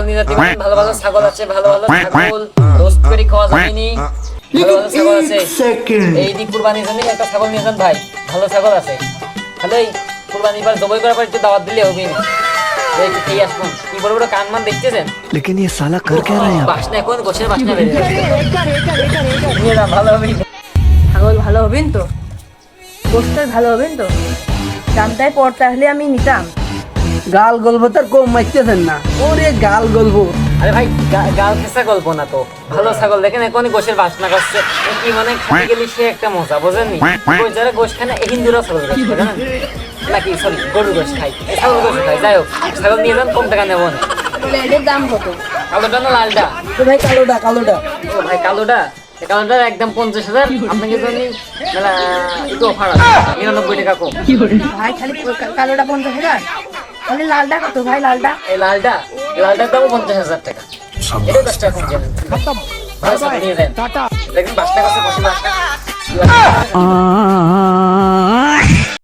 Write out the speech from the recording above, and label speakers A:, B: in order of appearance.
A: নিয়ে যেতে পারেন। ভালো ভালো ছাগল আছে, ভালো ভালো ছাগল রোস্ট করে খাওয়া যাবেনি। ভালো ভালো ছাগল আছে, এই দিক কুরবানির জন্য একটা ছাগল নিয়ে যান ভাই, ভালো ছাগল আছে। তাহলে এই কুরবানির পর জবাই করার পর একটু দাওয়াত দিলে হবে না। একটু খেয়ে আসুন। কি বড় বড় কানমান দেখতেছেন?
B: लेकिन ये साला कर क्या रहा है यहाँ पे?
A: বাসনা এখন গোছের বাসনা বেড়ে যাচ্ছে। নিয়ে যান, ভালো হবে।
C: ছাগল ভালো হবেন তো, গোষ্ঠের ভালো হবেন তো, দামটাই পড়তে হলে আমি নিতাম।
D: গাল গল্প তার কম মারতেছেন না, ওরে গাল গল্প।
A: আরে ভাই গাল খেসা গল্প না তো, ভালো ছাগল দেখেন এখনই গোশের বাসনা করছে। কি মানে খেতে গেলে সে একটা মজা, বোঝেননি? ওই যারা গোশ খায় না, এই হিন্দুরা ছাগল গোশ খায়, জানেন নাকি? সরি, গরু গোশ খাই, ছাগল গোশ খাই। যাই হোক, ছাগল নিয়ে যান, কম টাকা নেবো না।
C: এটার দাম কত?
A: কালোটা না লালটা?
D: তো ভাই কালোটা কালোটা।
A: ও ভাই কালোটা, কালোটার একদম 50,000। আপনাকে জন্য একটু অফার আছে, 99 টাকা কম।
C: ভাই খালি কালোটা 50,000, তাহলে লালটা কত ভাই? লালটা
A: এই লালটার দাম 50,000 টাকা। এটা 10 টাকা কম জানেন। ভালো ছাগল নিয়ে যান, দেখেন বাসনা করছে, গোশের বাসনা।